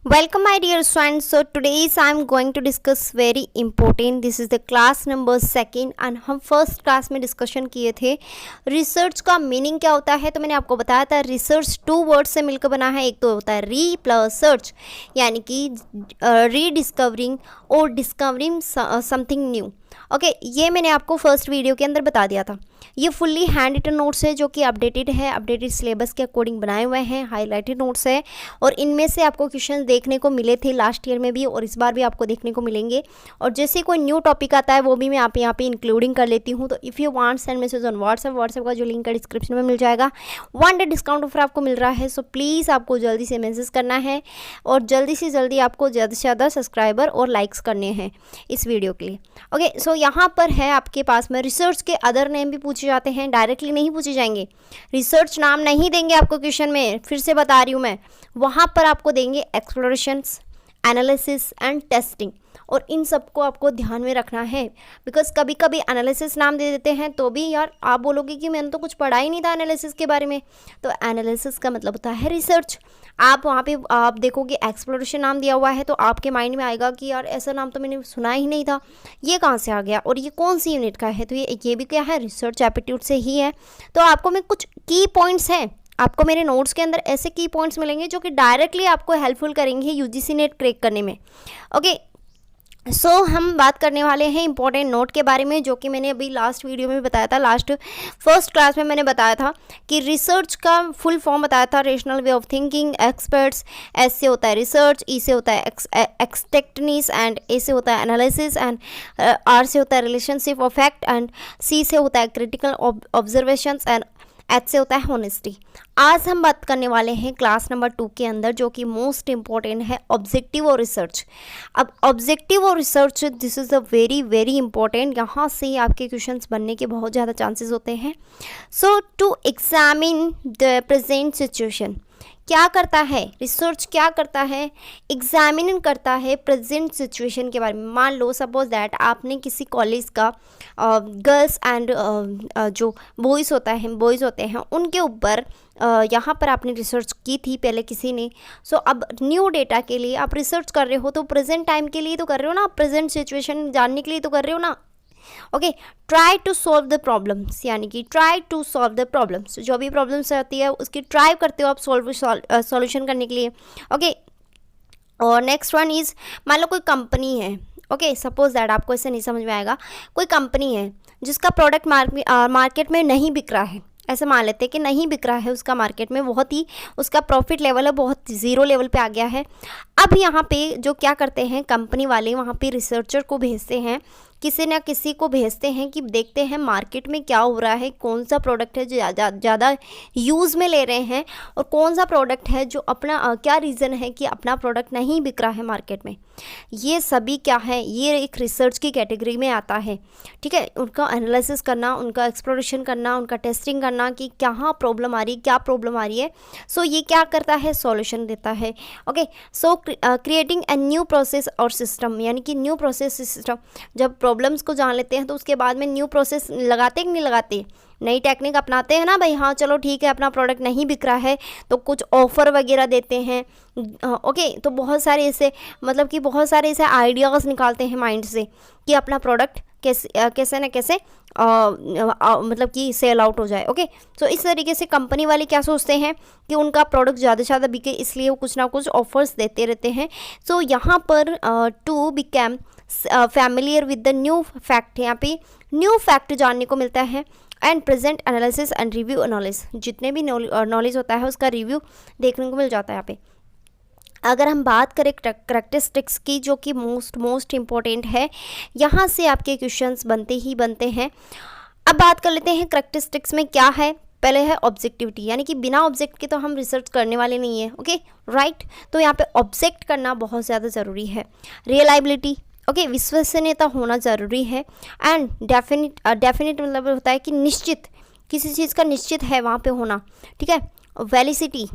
Welcome my dear students. So today I am going to discuss very important. This is the class number second and हम first class में discussion किए थे research का meaning क्या होता है। तो मैंने आपको बताया था रिसर्च टू वर्ड से मिलकर बना है। एक तो होता है री प्लस सर्च, यानी कि रीडिस्कवरिंग और डिस्कवरिंग समथिंग न्यू। ओके, ये मैंने आपको फर्स्ट वीडियो के अंदर बता दिया था। ये फुल्ली हैंड रिटन नोट्स है जो कि अपडेटेड है, अपडेटेड सिलेबस के अकॉर्डिंग बनाए हुए हैं, हाईलाइटेड नोट्स है और इनमें से आपको क्वेश्चन देखने को मिले थे लास्ट ईयर में भी और इस बार भी आपको देखने को मिलेंगे। और जैसे कोई न्यू टॉपिक आता है वो भी मैं यहाँ पे इंक्लूडिंग कर लेती हूँ। तो if you want send message on WhatsApp का जो लिंक है डिस्क्रिप्शन में मिल जाएगा। 1 डे डिस्काउंट ऑफर आपको मिल रहा है। सो प्लीज़ आपको जल्दी से मैसेज करना है और जल्दी से जल्दी आपको ज़्यादा से ज़्यादा सब्सक्राइबर और लाइक्स करने हैं इस वीडियो के लिए। ओके, सो यहाँ पर है आपके पास में रिसर्च के अदर नेम भी पूछे जाते हैं, डायरेक्टली नहीं पूछे जाएंगे। रिसर्च नाम नहीं देंगे आपको क्वेश्चन में, फिर से बता रही हूँ मैं। वहाँ पर आपको देंगे एक्सप्लोरेशंस, एनालिसिस एंड टेस्टिंग, और इन सबको आपको ध्यान में रखना है। बिकॉज कभी कभी एनालिसिस नाम दे देते हैं तो भी यार आप बोलोगे कि मैंने तो कुछ पढ़ा ही नहीं था एनालिसिस के बारे में। तो एनालिसिस का मतलब होता है रिसर्च। आप वहाँ पे आप देखोगे एक्सप्लोरेशन नाम दिया हुआ है तो आपके माइंड में आएगा कि यार ऐसा नाम तो मैंने सुना ही नहीं था, ये कहाँ से आ गया और ये कौन सी यूनिट का है। तो ये भी क्या है, रिसर्च एप्टीट्यूड से ही है। तो आपको मैं कुछ की पॉइंट्स हैं, आपको मेरे नोट्स के अंदर ऐसे की पॉइंट्स मिलेंगे जो कि डायरेक्टली आपको हेल्पफुल करेंगे यूजीसी नेट क्रैक करने में। ओके, सो हम बात करने वाले हैं इंपॉर्टेंट नोट के बारे में, जो कि मैंने अभी लास्ट वीडियो में बताया था। फर्स्ट क्लास में मैंने बताया था कि रिसर्च का फुल फॉर्म बताया था, rational way of thinking, experts. S से होता है रिसर्च, ई से होता है एक्सटेक्टनीस एंड ए से होता है एनालिसिस एंड आर से होता है रिलेशनशिप ऑफ फैक्ट एंड सी से होता है क्रिटिकल ऑब्जर्वेशंस एंड एच से होता है होनेस्टी। आज हम बात करने वाले हैं क्लास नंबर 2 के अंदर, जो कि मोस्ट इंपॉर्टेंट है ऑब्जेक्टिव और रिसर्च। अब ऑब्जेक्टिव और research this is a very very important. यहाँ से आपके क्वेश्चंस बनने के बहुत ज़्यादा चांसेस होते हैं। So to examine the present situation, क्या करता है रिसर्च, क्या करता है, एग्जामिन करता है प्रेजेंट सिचुएशन के बारे में। मान लो सपोज दैट आपने किसी कॉलेज का गर्ल्स एंड जो बॉयज़ होते हैं उनके ऊपर यहाँ पर आपने रिसर्च की थी पहले किसी ने। सो अब न्यू डेटा के लिए आप रिसर्च कर रहे हो तो प्रेजेंट टाइम के लिए तो कर रहे हो ना, प्रेजेंट सिचुएशन जानने के लिए तो कर रहे हो ना। Okay, try to solve the problems, यानी कि try to solve the problems, जो भी प्रॉब्लम्स आती है उसकी ट्राई करते हो आप सॉल्यूशन करने के लिए। ओके, और नेक्स्ट वन इज़, मान लो कोई कंपनी है। ओके, सपोज दैट आपको इससे नहीं समझ में आएगा, कोई कंपनी है जिसका प्रोडक्ट मार्केट में नहीं बिक रहा है। ऐसे मान लेते हैं कि नहीं बिक रहा है उसका मार्केट में, बहुत ही उसका प्रॉफिट लेवल है बहुत ज़ीरो लेवल पे आ गया है। अब यहाँ पे जो क्या करते हैं कंपनी वाले, वहाँ पे रिसर्चर को भेजते हैं, किसी न किसी को भेजते हैं कि देखते हैं मार्केट में क्या हो रहा है, कौन सा प्रोडक्ट है जो ज़्यादा यूज़ में ले रहे हैं और कौन सा प्रोडक्ट है जो अपना क्या रीज़न है कि अपना प्रोडक्ट नहीं बिक रहा है मार्केट में। ये सभी क्या है, ये एक रिसर्च की कैटेगरी में आता है। ठीक है, उनका एनालिसिस करना, उनका एक्सप्लोरेशन करना, उनका टेस्टिंग करना कि कहाँ प्रॉब्लम आ रही है, क्या प्रॉब्लम आ रही है। सो ये क्या करता है, सॉल्यूशन देता है। Okay, so creating a new process और सिस्टम, यानी कि न्यू प्रोसेस सिस्टम। जब प्रॉब्लम्स को जान लेते हैं तो उसके बाद में न्यू प्रोसेस लगाते कि नहीं लगाते, नई टेक्निक अपनाते हैं ना भाई। हाँ चलो ठीक है, अपना प्रोडक्ट नहीं बिक रहा है तो कुछ ऑफ़र वगैरह देते हैं। ओके, तो बहुत सारे ऐसे मतलब कि बहुत सारे ऐसे आइडियाज़ निकालते हैं माइंड से कि अपना प्रोडक्ट कैसे न कैसे मतलब कि सेल आउट हो जाए। ओके, तो इस तरीके से कंपनी वाले क्या सोचते हैं कि उनका प्रोडक्ट ज़्यादा से ज़्यादा बिके, इसलिए वो कुछ ना कुछ ऑफर्स देते रहते हैं। सो यहाँ पर to become familiar with the new fact, यहाँ पे न्यू फैक्ट जानने को मिलता है। And present analysis and review knowledge, जितने भी नॉलेज होता है उसका रिव्यू देखने को मिल जाता है यहाँ पे। अगर हम बात करें करैक्टरिस्टिक्स की, जो कि मोस्ट इम्पॉर्टेंट है, यहाँ से आपके क्वेश्चंस बनते ही बनते हैं। अब बात कर लेते हैं करैक्टरिस्टिक्स में क्या है। पहले है ऑब्जेक्टिविटी, यानी कि बिना ऑब्जेक्ट के तो हम रिसर्च करने वाले नहीं है। ओके राइट, तो यहाँ पे ऑब्जेक्ट करना बहुत ज़्यादा ज़रूरी है। रियलाइबिलिटी, ओके, विश्वसनीयता होना ज़रूरी है। एंड डेफिनेट मतलब होता है कि निश्चित, किसी चीज़ का निश्चित है वहाँ पे होना। ठीक है, वैलिसिटी,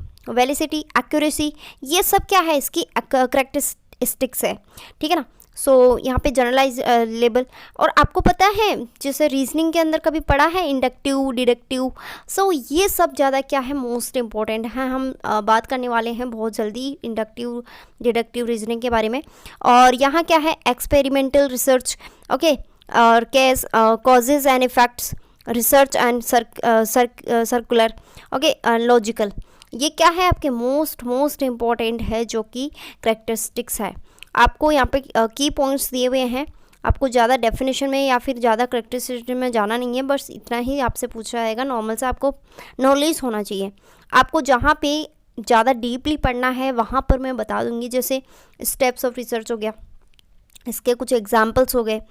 एक्यूरेसी, ये सब क्या है इसकी करैक्टरिस्टिक्स है। ठीक है ना। सो यहाँ पे जनरलाइज लेबल। और आपको पता है जैसे रीजनिंग के अंदर कभी पढ़ा है इंडक्टिव डिडक्टिव, सो ये सब ज़्यादा क्या है मोस्ट इम्पॉर्टेंट है। हम बात करने वाले हैं बहुत जल्दी इंडक्टिव डिडक्टिव रीजनिंग के बारे में। और यहाँ क्या है एक्सपेरिमेंटल रिसर्च, ओके, और case causes and effects, research and circular, okay, logical. ये क्या है आपके मोस्ट इम्पॉर्टेंट है जो कि करेक्टरिस्टिक्स है। आपको यहाँ पे की पॉइंट्स दिए हुए हैं, आपको ज़्यादा डेफिनेशन में या फिर ज़्यादा करेक्टरिस्टिक्स में जाना नहीं है, बस इतना ही आपसे पूछा जाएगा। नॉर्मल से आपको नॉलेज होना चाहिए। आपको जहाँ पे ज़्यादा डीपली पढ़ना है वहाँ पर मैं बता दूँगी, जैसे स्टेप्स ऑफ रिसर्च हो गया, इसके कुछ एग्जाम्पल्स हो गए।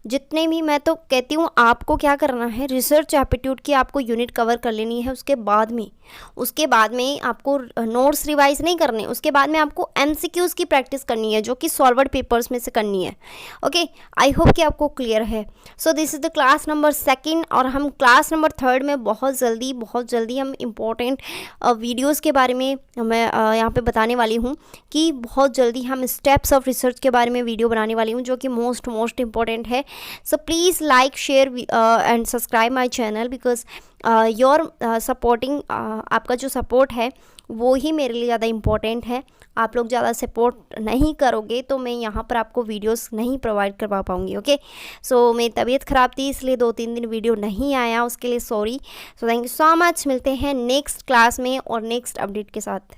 जितने भी मैं तो कहती हूँ आपको क्या करना है, रिसर्च एप्टीट्यूड की आपको यूनिट कवर कर लेनी है। उसके बाद में आपको नोट्स रिवाइज नहीं करने, उसके बाद में आपको एमसीक्यूज़ की प्रैक्टिस करनी है जो कि सॉल्वर्ड पेपर्स में से करनी है। ओके, आई होप कि आपको क्लियर है। So this is the class number 2 और हम क्लास नंबर 3 में बहुत जल्दी हम इम्पोर्टेंट वीडियोज़ के बारे में मैं यहाँ पे बताने वाली हूँ कि बहुत जल्दी हम स्टेप्स ऑफ रिसर्च के बारे में वीडियो बनाने वाली हूँ जो कि मोस्ट इम्पॉर्टेंट है। So please like share and subscribe my channel because your supporting, आपका जो सपोर्ट है वो ही मेरे लिए ज़्यादा इम्पॉर्टेंट है। आप लोग ज़्यादा सपोर्ट नहीं करोगे तो मैं यहाँ पर आपको वीडियोस नहीं प्रोवाइड करवा पाऊँगी। ओके, सो मेरी तबीयत ख़राब थी इसलिए 2-3 दिन वीडियो नहीं आया, उसके लिए sorry. So thank you so much. मिलते हैं नेक्स्ट क्लास में और नेक्स्ट अपडेट के साथ।